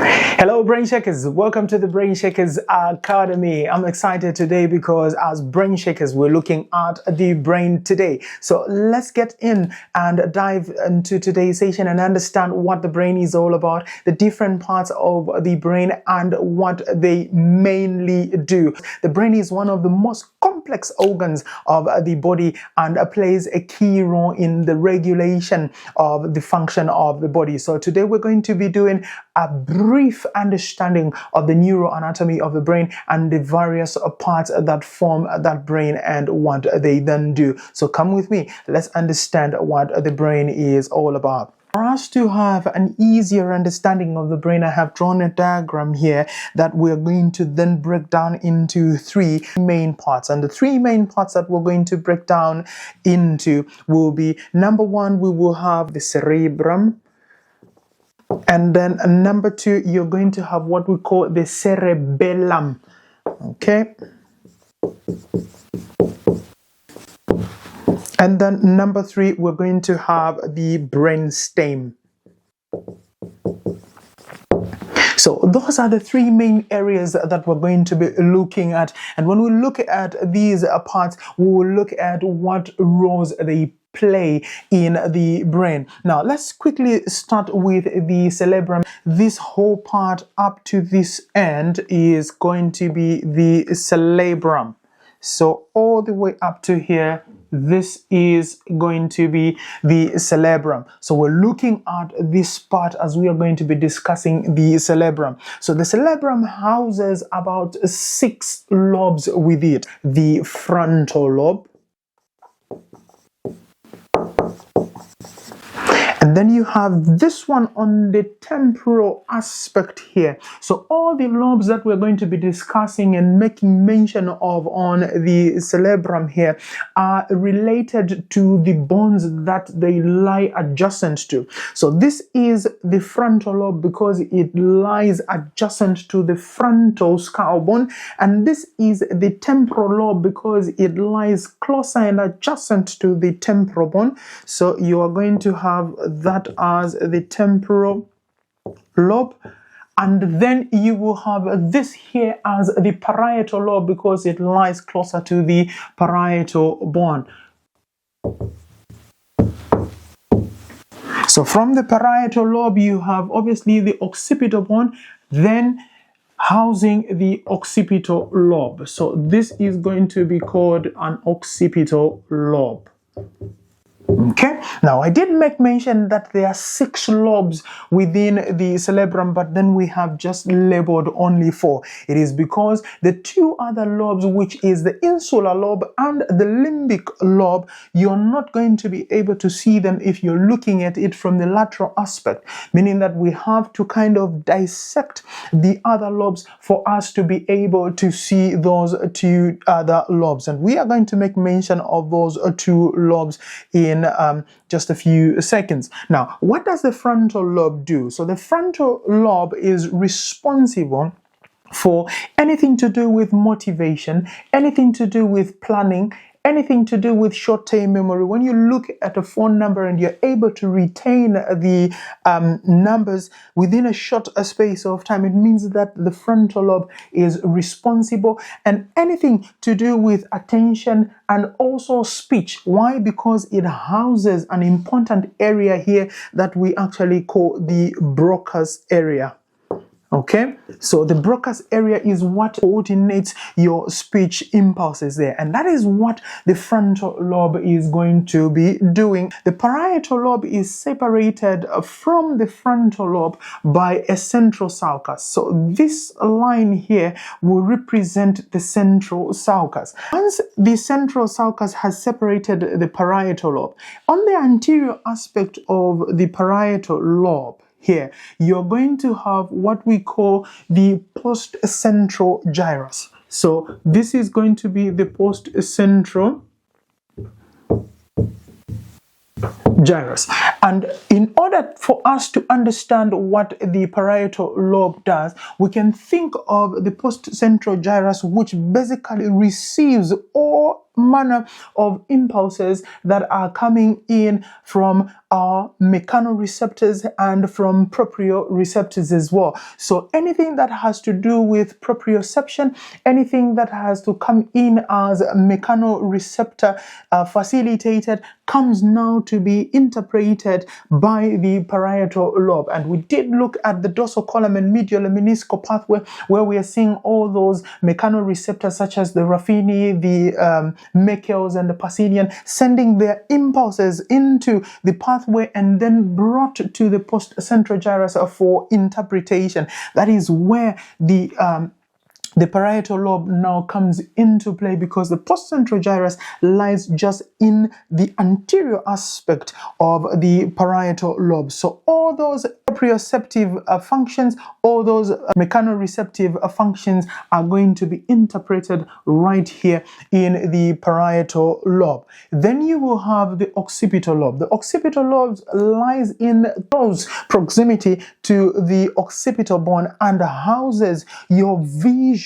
Hello Brain Shakers, welcome to the Brain Shakers Academy. I'm excited today because as Brain Shakers we're looking at the brain today. So let's get in and dive into today's session and understand what the brain is all about, the different parts of the brain and what they mainly do. The brain is one of the most complex organs of the body and plays a key role in the regulation of the function of the body. So today we're going to be doing a brief understanding of the neuroanatomy of the brain and the various parts that form that brain and what they then do. So come with me, let's understand what the brain is all about. For us to have an easier understanding of the brain, I have drawn a diagram here that we're going to then break down into three main parts. And the three main parts that we're going to break down into will be, number one, we will have the cerebrum. And then number two, you're going to have what we call the cerebellum. Okay. And then number three, we're going to have the brainstem. So those are the three main areas that we're going to be looking at. And when we look at these parts, we will look at what roles they play in the brain. Now let's quickly start with the cerebrum. This whole part up to this end is going to be the cerebrum. So all the way up to here, this is going to be the cerebrum. So we're looking at this part as we are going to be discussing the cerebrum. So the cerebrum houses about 6 lobes with it. The frontal lobe, and then you have this one on the temporal aspect here. So all the lobes that we're going to be discussing and making mention of on the cerebrum here are related to the bones that they lie adjacent to. So this is the frontal lobe because it lies adjacent to the frontal skull bone, and this is the temporal lobe because it lies closer and adjacent to the temporal bone. So you are going to have that as the temporal lobe, and then you will have this here as the parietal lobe because it lies closer to the parietal bone. So from the parietal lobe you have obviously the occipital bone, then housing the occipital lobe. So this is going to be called an occipital lobe. Okay, now I did make mention that there are 6 lobes within the cerebrum, but then we have just labeled only 4. It is because the 2 other lobes, which is the insular lobe and the limbic lobe, you're not going to be able to see them if you're looking at it from the lateral aspect, meaning that we have to kind of dissect the other lobes for us to be able to see those 2 other lobes. And we are going to make mention of those 2 lobes in just a few seconds. Now, what does the frontal lobe do? So the frontal lobe is responsible for anything to do with motivation, anything to do with planning, anything to do with short-term memory. When you look at a phone number and you're able to retain the numbers within a short space of time, it means that the frontal lobe is responsible. And anything to do with attention and also speech. Why? Because it houses an important area here that we actually call the Broca's area. Okay, so the Broca's area is what coordinates your speech impulses there, and that is what the frontal lobe is going to be doing. The parietal lobe is separated from the frontal lobe by a central sulcus. So this line here will represent the central sulcus. Once the central sulcus has separated the parietal lobe, on the anterior aspect of the parietal lobe, here, you're going to have what we call the post-central gyrus. So this is going to be the post-central gyrus. And in order for us to understand what the parietal lobe does, we can think of the post-central gyrus, which basically receives all manner of impulses that are coming in from our mechanoreceptors and from proprioceptors as well. So anything that has to do with proprioception, anything that has to come in as mechanoreceptor facilitated, comes now to be interpreted by the parietal lobe. And we did look at the dorsal column and medial lemniscal pathway, where we are seeing all those mechanoreceptors such as the Ruffini, the Meckel's, and the Pacinian, sending their impulses into the pathway and then brought to the postcentral gyrus for interpretation. That is where the parietal lobe now comes into play, because the postcentral gyrus lies just in the anterior aspect of the parietal lobe. So all those proprioceptive functions, all those mechanoreceptive functions are going to be interpreted right here in the parietal lobe. Then you will have the occipital lobe. The occipital lobe lies in close proximity to the occipital bone and houses your visual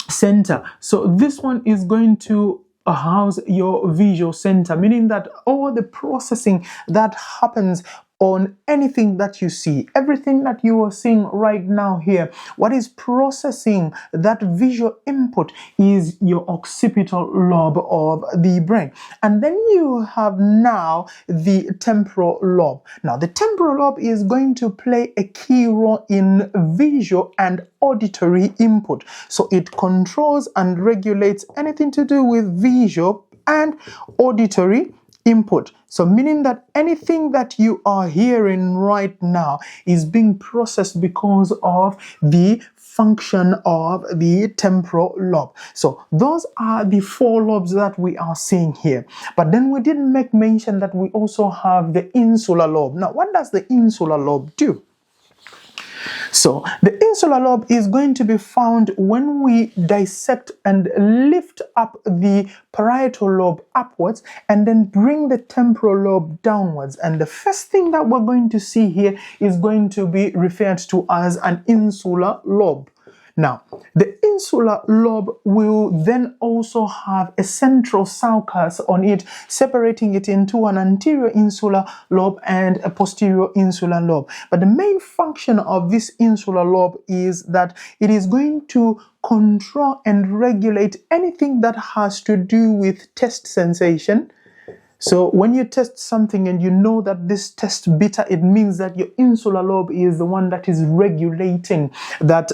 center. So this one is going to house your visual center, meaning that all the processing that happens on anything that you see, everything that you are seeing right now here, what is processing that visual input is your occipital lobe of the brain. And then you have now the temporal lobe. Now the temporal lobe is going to play a key role in visual and auditory input. So it controls and regulates anything to do with visual and auditory input. So meaning that anything that you are hearing right now is being processed because of the function of the temporal lobe. So those are the four lobes that we are seeing here. But then we didn't make mention that we also have the insular lobe. Now, what does the insular lobe do? So the insular lobe is going to be found when we dissect and lift up the parietal lobe upwards and then bring the temporal lobe downwards. And the first thing that we're going to see here is going to be referred to as an insular lobe. Now, the insular lobe will then also have a central sulcus on it, separating it into an anterior insular lobe and a posterior insular lobe. But the main function of this insular lobe is that it is going to control and regulate anything that has to do with taste sensation. So when you test something and you know that this tastes bitter, it means that your insular lobe is the one that is regulating that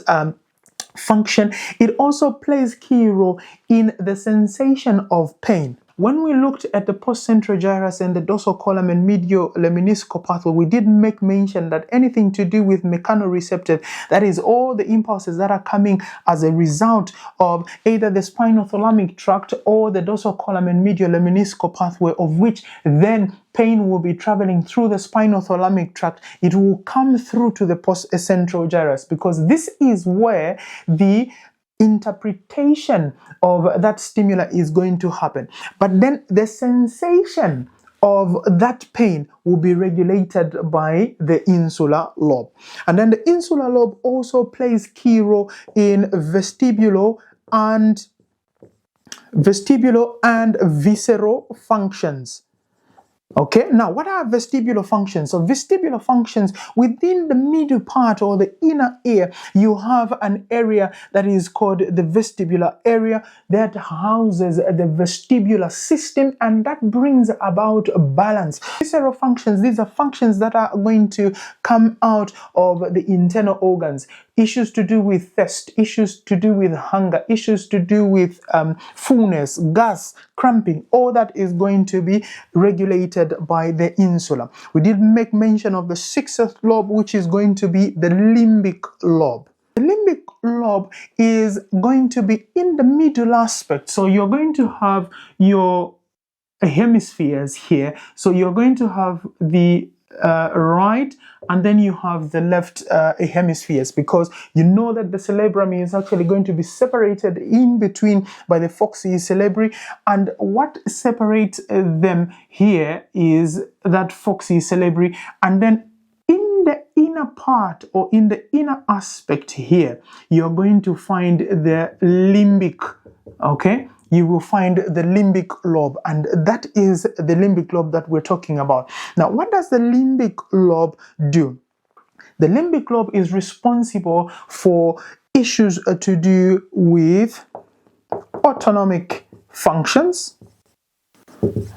function. It also plays key role in the sensation of pain. When we looked at the postcentral gyrus and the dorsal column and medial lemniscal pathway, we did make mention that anything to do with mechanoreceptive, that is all the impulses that are coming as a result of either the spinothalamic tract or the dorsal column and medial lemniscal pathway, of which then pain will be traveling through the spinothalamic tract. It will come through to the postcentral gyrus, because this is where the interpretation of that stimuli is going to happen. But then the sensation of that pain will be regulated by the insular lobe. And then the insular lobe also plays key role in vestibular and visceral functions. Okay, now what are vestibular functions? So vestibular functions, within the middle part or the inner ear, you have an area that is called the vestibular area that houses the vestibular system, and that brings about a balance. Visceral functions, these are functions that are going to come out of the internal organs. Issues to do with thirst, issues to do with hunger, issues to do with fullness, gas, cramping, all that is going to be regulated by the insula. We did make mention of the sixth lobe, which is going to be the limbic lobe. The limbic lobe is going to be in the middle aspect. So you're going to have your hemispheres here. So you're going to have the right, and then you have the left hemispheres, because you know that the cerebrum is actually going to be separated in between by the foci cerebri, and what separates them here is that foci cerebri. And then in the inner part or in the inner aspect here, you're going to find the limbic, okay? you will find the limbic lobe, and that is the limbic lobe that we're talking about. Now, what does the limbic lobe do? The limbic lobe is responsible for issues to do with autonomic functions.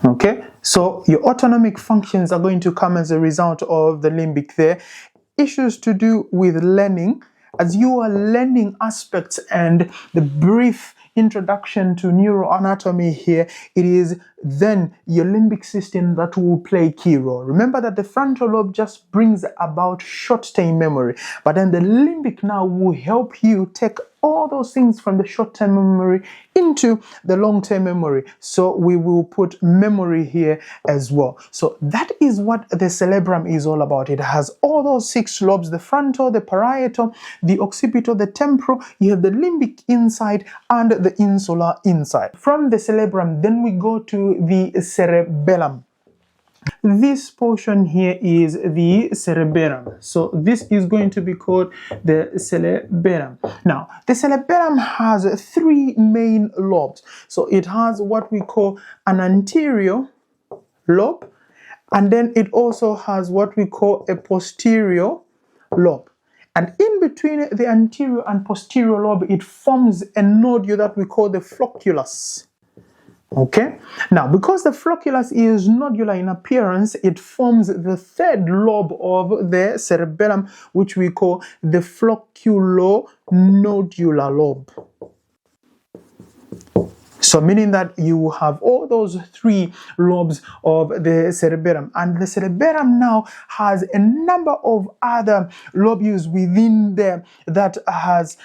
Okay, so your autonomic functions are going to come as a result of the limbic there. Issues to do with learning, as you are learning aspects, and the brief introduction to neuroanatomy here, it is then your limbic system that will play a key role. Remember that the frontal lobe just brings about short-term memory, but then the limbic now will help you take all those things from the short-term memory into the long-term memory. So we will put memory here as well. So that is what the cerebrum is all about. It has all those 6 lobes: the frontal, the parietal, the occipital, the temporal. You have the limbic inside and the insular inside. From the cerebrum, then we go to the cerebellum. This portion here is the cerebellum. So this is going to be called the cerebellum. Now, the cerebellum has 3 main lobes. So it has what we call an anterior lobe, and then it also has what we call a posterior lobe. And in between the anterior and posterior lobe, it forms a nodule that we call the flocculus. Okay, now because the flocculus is nodular in appearance, it forms the 3rd lobe of the cerebellum, which we call the flocculonodular lobe. So meaning that you have all those 3 lobes of the cerebellum, and the cerebellum now has a number of other lobules within there that has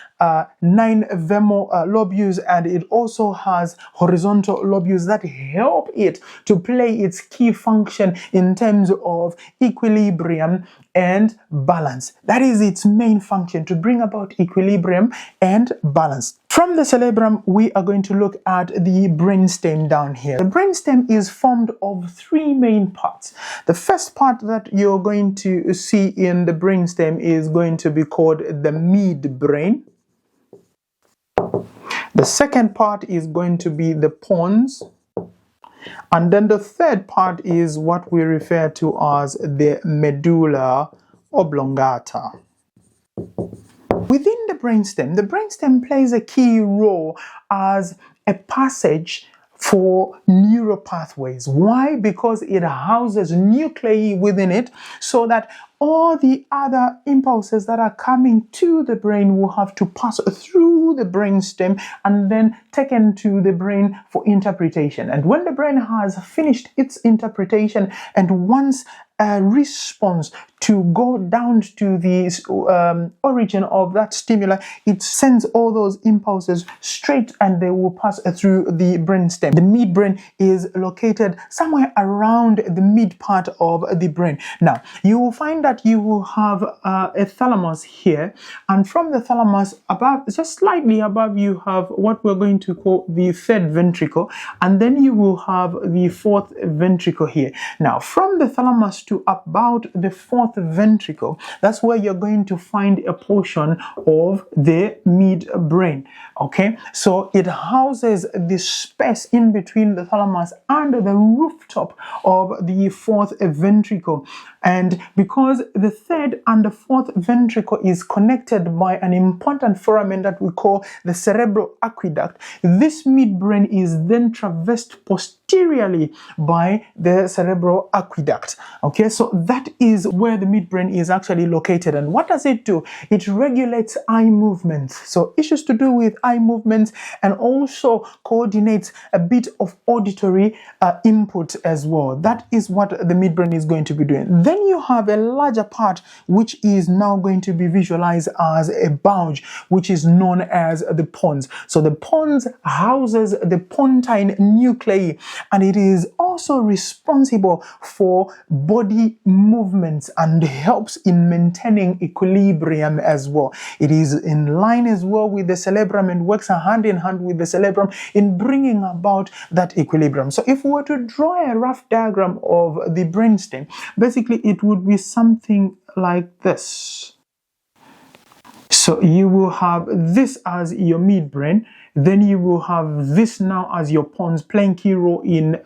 9 ventral lobules, and it also has horizontal lobules that help it to play its key function in terms of equilibrium and balance. That is its main function, to bring about equilibrium and balance. From the cerebrum, we are going to look at the brainstem down here. The brainstem is formed of 3 main parts. The first part that you're going to see in the brainstem is going to be called the midbrain. The second part is going to be the pons. And then the third part is what we refer to as the medulla oblongata. Within the brainstem plays a key role as a passage for neural pathways. Why? Because it houses nuclei within it, so that all the other impulses that are coming to the brain will have to pass through the brainstem and then taken to the brain for interpretation. And when the brain has finished its interpretation and wants a response to go down to the origin of that stimuli, it sends all those impulses straight and they will pass through the brainstem. The midbrain is located somewhere around the mid part of the brain. Now, you will find that you will have a thalamus here, and from the thalamus above, just slightly above, you have what we're going to call the 3rd ventricle, and then you will have the 4th ventricle here. Now, from the thalamus to about the 4th ventricle, that's where you're going to find a portion of the midbrain. Okay, so it houses the space in between the thalamus and the rooftop of the 4th ventricle. And because the 3rd and the 4th ventricle is connected by an important foramen that we call the cerebral aqueduct, this midbrain is then traversed posteriorly by the cerebral aqueduct. Okay, so that is where the midbrain is actually located. And what does it do? It regulates eye movements. So issues to do with eye movements, and also coordinates a bit of auditory input as well. That is what the midbrain is going to be doing. Then you have a larger part which is now going to be visualized as a bulge, which is known as the pons. So the pons houses the pontine nuclei, and it is also responsible for body movements and helps in maintaining equilibrium as well. It is in line as well with the cerebrum and works hand in hand with the cerebrum in bringing about that equilibrium. So if we were to draw a rough diagram of the brainstem, basically it would be something like this. So you will have this as your midbrain, then you will have this now as your pons, playing key role in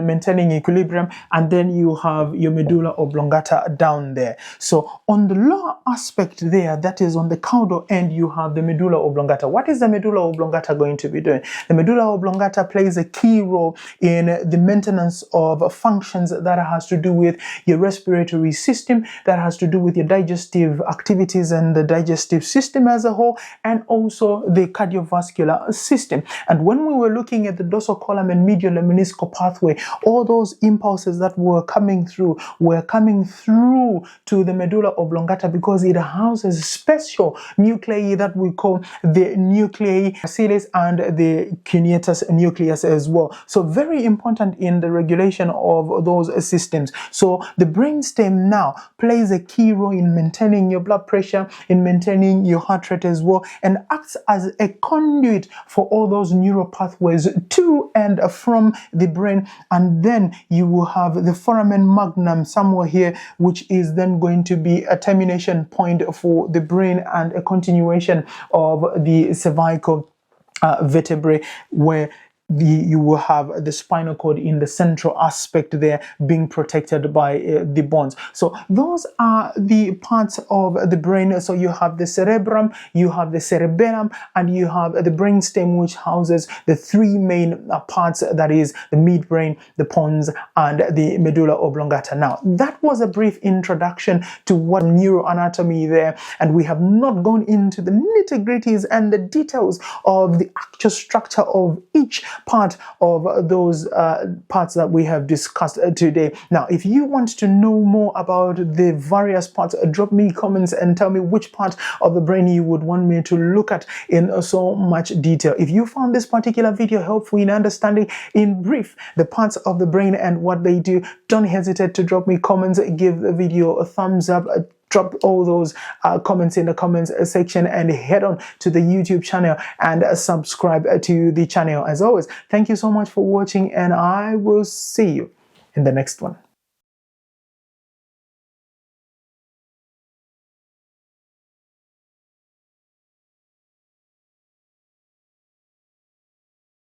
maintaining equilibrium, and then you have your medulla oblongata down there. So on the lower aspect there, that is on the caudal end, you have the medulla oblongata. What is the medulla oblongata going to be doing? The medulla oblongata plays a key role in the maintenance of functions that has to do with your respiratory system, that has to do with your digestive activities and the digestive system as a whole, and also the cardiovascular system. And when we were looking at the dorsal column and medial lemniscal pathway, all those impulses that were coming through to the medulla oblongata, because it houses special nuclei that we call the nuclei acilis and the cuneatus nucleus as well. So very important in the regulation of those systems. So the brainstem now plays a key role in maintaining your blood pressure, in maintaining your heart rate as well, and acts as a conduit for all those neural pathways to and from the brain. And then you will have the foramen magnum somewhere here, which is then going to be a termination point for the brain and a continuation of the cervical vertebrae, where you will have the spinal cord in the central aspect there being protected by the bones. So those are the parts of the brain. So you have the cerebrum, you have the cerebellum, and you have the brainstem, which houses the three main parts, that is the midbrain, the pons, and the medulla oblongata. Now, that was a brief introduction to what neuroanatomy there, and we have not gone into the nitty-gritties and the details of the actual structure of each part of those parts that we have discussed today. Now, if you want to know more about the various parts, drop me comments and tell me which part of the brain you would want me to look at in so much detail. If you found this particular video helpful in understanding in brief the parts of the brain and what they do, don't hesitate to drop me comments, give the video a thumbs up, drop all those comments in the comments section, and head on to the YouTube channel and subscribe to the channel. As always, thank you so much for watching, and I will see you in the next one.